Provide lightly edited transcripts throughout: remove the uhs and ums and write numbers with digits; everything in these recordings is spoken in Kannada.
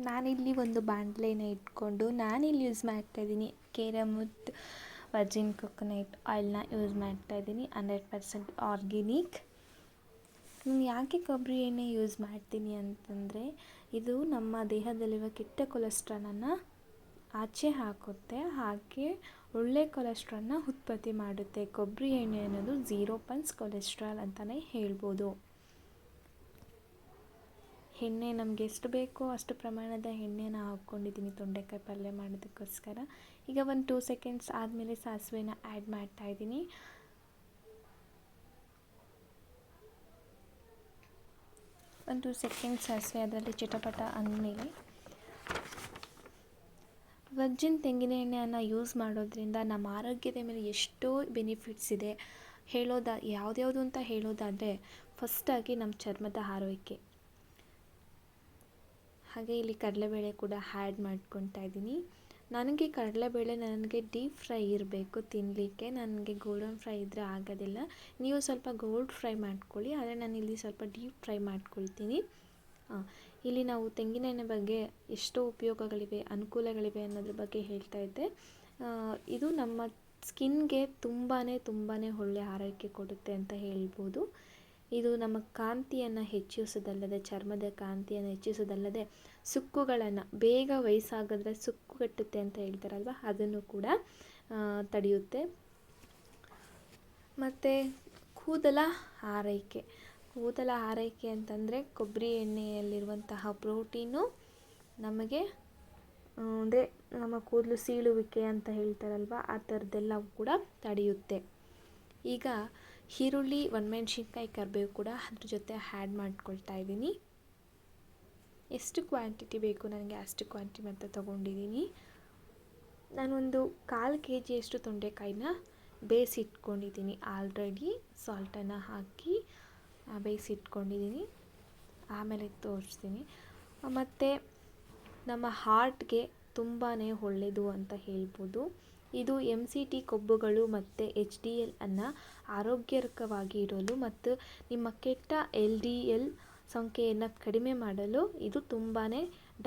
ನಾನಿಲ್ಲಿ ಒಂದು ಬಾಣಲೆನ ಇಟ್ಕೊಂಡು ನಾನಿಲ್ಲಿ ಯೂಸ್ ಮಾಡ್ತಾಯಿದ್ದೀನಿ ಕೇರಮುತ್ ವರ್ಜಿನ್ ಕೊಕೊನಟ್ ಆಯಿಲ್ನ ಯೂಸ್ ಮಾಡ್ತಾಯಿದ್ದೀನಿ 100% ಆರ್ಗ್ಯಾನಿಕ್. ನಾನು ಯಾಕೆ ಕೊಬ್ಬರಿ ಎಣ್ಣೆ ಯೂಸ್ ಮಾಡ್ತೀನಿ ಅಂತಂದರೆ ಇದು ನಮ್ಮ ದೇಹದಲ್ಲಿರುವ ಕೆಟ್ಟ ಕೊಲೆಸ್ಟ್ರಾಲನ್ನು ಆಚೆ ಹಾಕುತ್ತೆ, ಹಾಗೆ ಒಳ್ಳೆ ಕೊಲೆಸ್ಟ್ರಾಲ್ನ ಉತ್ಪತ್ತಿ ಮಾಡುತ್ತೆ. ಕೊಬ್ಬರಿ ಎಣ್ಣೆ ಅನ್ನೋದು 0 ಕೊಲೆಸ್ಟ್ರಾಲ್ ಅಂತಲೇ ಹೇಳ್ಬೋದು. ಎಣ್ಣೆ ನಮಗೆ ಎಷ್ಟು ಬೇಕೋ ಅಷ್ಟು ಪ್ರಮಾಣದ ಎಣ್ಣೆನ ಹಾಕ್ಕೊಂಡಿದ್ದೀನಿ ತೊಂಡೆಕಾಯಿ ಪಲ್ಯ ಮಾಡೋದಕ್ಕೋಸ್ಕರ. ಈಗ ಒಂದು 2 ಸೆಕೆಂಡ್ಸ್ ಆದಮೇಲೆ ಸಾಸಿವೆನ ಆ್ಯಡ್ ಮಾಡ್ತಾಯಿದ್ದೀನಿ. ಒಂದು 2 ಸೆಕೆಂಡ್ಸ್ ಸಾಸಿವೆ ಅದರಲ್ಲಿ ಚಿಟಪಟ ಅಂದಮೇಲೆ ವರ್ಜಿನ್ ತೆಂಗಿನ ಎಣ್ಣೆಯನ್ನು ಯೂಸ್ ಮಾಡೋದ್ರಿಂದ ನಮ್ಮ ಆರೋಗ್ಯದ ಮೇಲೆ ಎಷ್ಟೋ ಬೆನಿಫಿಟ್ಸ್ ಇದೆ. ಯಾವ್ದ್ಯಾವುದು ಅಂತ ಹೇಳೋದಾದರೆ ಫಸ್ಟಾಗಿ ನಮ್ಮ ಚರ್ಮದ ಆರೈಕೆ. ಹಾಗೆ ಇಲ್ಲಿ ಕಡಲೆಬೇಳೆ ಕೂಡ ಆ್ಯಡ್ ಮಾಡ್ಕೊತಾ ಇದ್ದೀನಿ. ನನಗೆ ಕಡಲೆಬೇಳೆ ಡೀಪ್ ಫ್ರೈ ಇರಬೇಕು ತಿನ್ನಲಿಕ್ಕೆ, ನನಗೆ ಗೋಲ್ಡನ್ ಫ್ರೈ ಇದ್ದರೆ ಆಗೋದಿಲ್ಲ. ನೀವು ಸ್ವಲ್ಪ ಗೋಲ್ಡ್ ಫ್ರೈ ಮಾಡ್ಕೊಳ್ಳಿ, ಆದರೆ ನಾನಿಲ್ಲಿ ಸ್ವಲ್ಪ ಡೀಪ್ ಫ್ರೈ ಮಾಡ್ಕೊಳ್ತೀನಿ. ಇಲ್ಲಿ ನಾವು ತೆಂಗಿನ ಎಣ್ಣೆ ಬಗ್ಗೆ ಎಷ್ಟೋ ಉಪಯೋಗಗಳಿವೆ, ಅನುಕೂಲಗಳಿವೆ ಅನ್ನೋದ್ರ ಬಗ್ಗೆ ಹೇಳ್ತಾ ಇದ್ದೆ. ಇದು ನಮ್ಮ ಸ್ಕಿನ್ಗೆ ತುಂಬಾ ಒಳ್ಳೆಯ ಆರೈಕೆ ಕೊಡುತ್ತೆ ಅಂತ ಹೇಳ್ಬೋದು. ಇದು ನಮ್ಮ ಕಾಂತಿಯನ್ನು ಹೆಚ್ಚಿಸೋದಲ್ಲದೆ, ಚರ್ಮದ ಕಾಂತಿಯನ್ನು ಹೆಚ್ಚಿಸೋದಲ್ಲದೆ, ಸುಕ್ಕುಗಳನ್ನು ಬೇಗ ವಯಸ್ಸಾಗಿದ್ರೆ ಸುಕ್ಕುಗಟ್ಟುತ್ತೆ ಅಂತ ಹೇಳ್ತಾರಲ್ವ, ಅದನ್ನು ಕೂಡ ತಡೆಯುತ್ತೆ. ಮತ್ತು ಕೂದಲ ಆರೈಕೆ ಅಂತಂದರೆ ಕೊಬ್ಬರಿ ಎಣ್ಣೆಯಲ್ಲಿರುವಂತಹ ಪ್ರೋಟೀನು ನಮಗೆ ಅಂದರೆ ನಮ್ಮ ಕೂದಲು ಸೀಳುವಿಕೆ ಅಂತ ಹೇಳ್ತಾರಲ್ವ, ಆ ಥರದ್ದೆಲ್ಲವೂ ಕೂಡ ತಡೆಯುತ್ತೆ. ಈಗ ಈರುಳ್ಳಿ, ಒಣಮೆಣ್ಸಿನ್ಕಾಯಿ, ಕರಿಬೇವು ಕೂಡ ಅದ್ರ ಜೊತೆ ಆ್ಯಡ್ ಮಾಡ್ಕೊಳ್ತಾ ಇದ್ದೀನಿ. ಎಷ್ಟು ಕ್ವಾಂಟಿಟಿ ಬೇಕು ನನಗೆ ಅಷ್ಟು ಕ್ವಾಂಟಿಟಿ ಮಾತ್ರ ತೊಗೊಂಡಿದ್ದೀನಿ. ನಾನೊಂದು 1/4 kg ತೊಂಡೆಕಾಯಿನ ಬೇಯಿಸಿಟ್ಕೊಂಡಿದ್ದೀನಿ. ಆಲ್ರೆಡಿ ಸಾಲ್ಟನ್ನು ಹಾಕಿ ಬೇಯಿಸಿಟ್ಕೊಂಡಿದ್ದೀನಿ, ಆಮೇಲೆ ತೋರಿಸ್ತೀನಿ. ಮತ್ತು ನಮ್ಮ ಹಾರ್ಟ್ಗೆ ತುಂಬಾ ಒಳ್ಳೆಯದು ಅಂತ ಹೇಳ್ಬೋದು. ಇದು MCT ಕೊಬ್ಬುಗಳು ಮತ್ತು HDL ಅನ್ನು ಆರೋಗ್ಯಕರವಾಗಿ ಇರಲು ಮತ್ತು ನಿಮ್ಮ ಕೆಟ್ಟ LDL ಸಂಖ್ಯೆಯನ್ನು ಕಡಿಮೆ ಮಾಡಲು ಇದು ತುಂಬಾ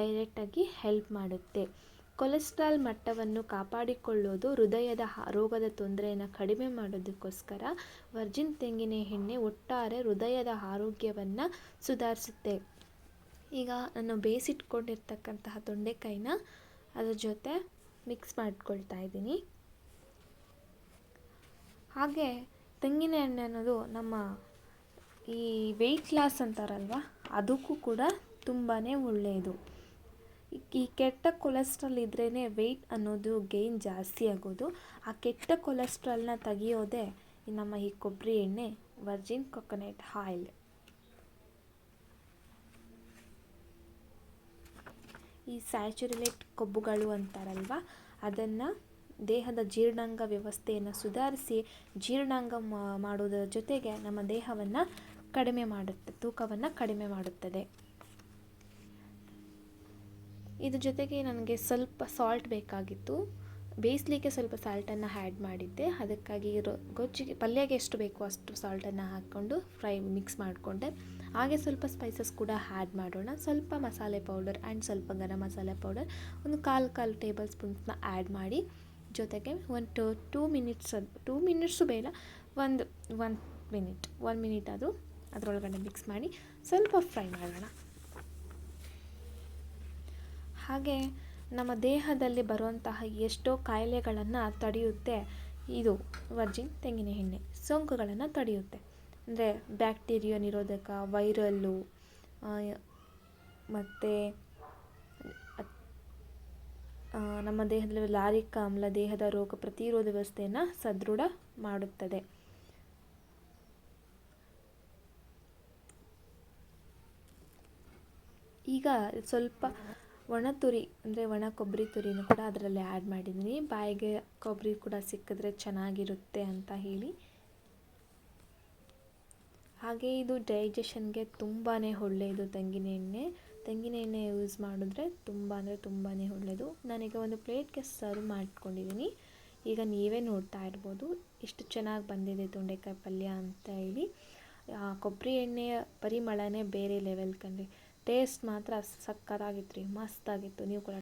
ಡೈರೆಕ್ಟಾಗಿ ಹೆಲ್ಪ್ ಮಾಡುತ್ತೆ. ಕೊಲೆಸ್ಟ್ರಾಲ್ ಮಟ್ಟವನ್ನು ಕಾಪಾಡಿಕೊಳ್ಳೋದು, ಹೃದಯದ ರೋಗದ ತೊಂದರೆಯನ್ನು ಕಡಿಮೆ ಮಾಡೋದಕ್ಕೋಸ್ಕರ ವರ್ಜಿನ್ ತೆಂಗಿನ ಎಣ್ಣೆ ಒಟ್ಟಾರೆ ಹೃದಯದ ಆರೋಗ್ಯವನ್ನು ಸುಧಾರಿಸುತ್ತೆ. ಈಗ ನಾನು ಬೇಯಿಸಿಟ್ಕೊಂಡಿರ್ತಕ್ಕಂತಹ ತೊಂಡೆಕಾಯಿನ ಅದ್ರ ಜೊತೆ ಮಿಕ್ಸ್ ಮಾಡ್ಕೊಳ್ತಾ ಇದ್ದೀನಿ. ಹಾಗೆ ತೆಂಗಿನ ಎಣ್ಣೆ ಅನ್ನೋದು ನಮ್ಮ ಈ ವೆಯ್ಟ್ ಲಾಸ್ ಅಂತಾರಲ್ವ, ಅದಕ್ಕೂ ಕೂಡ ತುಂಬಾ ಒಳ್ಳೆಯದು. ಈ ಕೆಟ್ಟ ಕೊಲೆಸ್ಟ್ರಾಲ್ ಇದ್ರೇ ವೆಯ್ಟ್ ಅನ್ನೋದು ಗೇನ್ ಜಾಸ್ತಿ ಆಗೋದು. ಆ ಕೆಟ್ಟ ಕೊಲೆಸ್ಟ್ರಾಲ್ನ ತೆಗಿಯೋದೇ ನಮ್ಮ ಈ ಕೊಬ್ಬರಿ ಎಣ್ಣೆ, ವರ್ಜಿನ್ ಕೊಕೊನಟ್ ಆಯಿಲ್. ಈ ಸ್ಯಾಚುರೇಟೆಡ್ ಕೊಬ್ಬುಗಳು ಅಂತಾರಲ್ವ, ಅದನ್ನು ದೇಹದ ಜೀರ್ಣಾಂಗ ವ್ಯವಸ್ಥೆಯನ್ನು ಸುಧಾರಿಸಿ ಜೀರ್ಣಾಂಗ ಮಾಡೋದರ ಜೊತೆಗೆ ನಮ್ಮ ದೇಹವನ್ನು ಕಡಿಮೆ ಮಾಡುತ್ತೆ, ತೂಕವನ್ನು ಕಡಿಮೆ ಮಾಡುತ್ತದೆ. ಇದ್ರ ಜೊತೆಗೆ ನನಗೆ ಸ್ವಲ್ಪ ಸಾಲ್ಟ್ ಬೇಕಾಗಿತ್ತು, ಬೇಯಿಸಲಿಕ್ಕೆ ಸ್ವಲ್ಪ ಸಾಲ್ಟನ್ನು ಆ್ಯಡ್ ಮಾಡಿದ್ದೆ. ಅದಕ್ಕಾಗಿ ಗೊಜ್ಜಿಗೆ ಪಲ್ಯಗೆ ಎಷ್ಟು ಬೇಕೋ ಅಷ್ಟು ಸಾಲ್ಟನ್ನು ಹಾಕ್ಕೊಂಡು ಮಿಕ್ಸ್ ಮಾಡಿಕೊಂಡೆ. ಹಾಗೆ ಸ್ವಲ್ಪ ಸ್ಪೈಸಸ್ ಕೂಡ ಆ್ಯಡ್ ಮಾಡೋಣ. ಸ್ವಲ್ಪ ಮಸಾಲೆ ಪೌಡರ್ ಆ್ಯಂಡ್ ಸ್ವಲ್ಪ ಗರಂ ಮಸಾಲೆ ಪೌಡರ್ ಒಂದು 1/4 ಟೇಬಲ್ ಸ್ಪೂನ್ಸ್ನ ಆ್ಯಡ್ ಮಾಡಿ, ಜೊತೆಗೆ ಒಂದು 2 ಮಿನಿಟ್ಸು ಬೇಡ, ಒಂದು 1 ಮಿನಿಟ್ ಅದು ಅದರೊಳಗಡೆ ಮಿಕ್ಸ್ ಮಾಡಿ ಸ್ವಲ್ಪ ಫ್ರೈ ಮಾಡೋಣ. ಹಾಗೆ ನಮ್ಮ ದೇಹದಲ್ಲಿ ಬರುವಂತಹ ಎಷ್ಟೋ ಕಾಯಿಲೆಗಳನ್ನು ತಡೆಯುತ್ತೆ ಇದು ವರ್ಜಿನ್ ತೆಂಗಿನ ಎಣ್ಣೆ. ಸೋಂಕುಗಳನ್ನು ತಡೆಯುತ್ತೆ, ಅಂದರೆ ಬ್ಯಾಕ್ಟೀರಿಯಾ ನಿರೋಧಕ, ವೈರಲ್ಲು, ಮತ್ತು ನಮ್ಮ ದೇಹದಲ್ಲಿ ಲಾರಿಕ ಆಮ್ಲ ದೇಹದ ರೋಗ ಪ್ರತಿರೋಧ ವ್ಯವಸ್ಥೆಯನ್ನು ಸದೃಢ ಮಾಡುತ್ತದೆ. ಈಗ ಸ್ವಲ್ಪ ಒಣ ತುರಿ ಅಂದರೆ ಒಣ ಕೊಬ್ಬರಿ ತುರಿನೂ ಕೂಡ ಅದರಲ್ಲಿ ಆ್ಯಡ್ ಮಾಡಿದ್ದೀನಿ. ಬಾಯಿಗೆ ಕೊಬ್ಬರಿ ಕೂಡ ಸಿಕ್ಕಿದ್ರೆ ಚೆನ್ನಾಗಿರುತ್ತೆ ಅಂತ ಹೇಳಿ. ಹಾಗೆ ಇದು ಡೈಜೆಷನ್ಗೆ ತುಂಬಾ ಒಳ್ಳೆಯದು. ತೆಂಗಿನ ಎಣ್ಣೆ ಯೂಸ್ ಮಾಡಿದ್ರೆ ತುಂಬಾ ಒಳ್ಳೆಯದು. ನಾನೀಗ ಒಂದು ಪ್ಲೇಟ್ಗೆ ಸರ್ವ್ ಮಾಡ್ಕೊಂಡಿದ್ದೀನಿ. ಈಗ ನೀವೇ ನೋಡ್ತಾ ಇರ್ಬೋದು ಎಷ್ಟು ಚೆನ್ನಾಗಿ ಬಂದಿದೆ ತೊಂಡೆಕಾಯಿ ಪಲ್ಯ ಅಂತ ಹೇಳಿ. ಕೊಬ್ಬರಿ ಎಣ್ಣೆಯ ಪರಿಮಳನೇ ಬೇರೆ ಲೆವೆಲ್ ಕಂಡ್ರೆ. ಟೇಸ್ಟ್ ಮಾತ್ರ ಸಕ್ಕತ್ತಾಗಿತ್ತು ರೀ, ಮಸ್ತಾಗಿತ್ತು. ನೀವು ಕೂಡ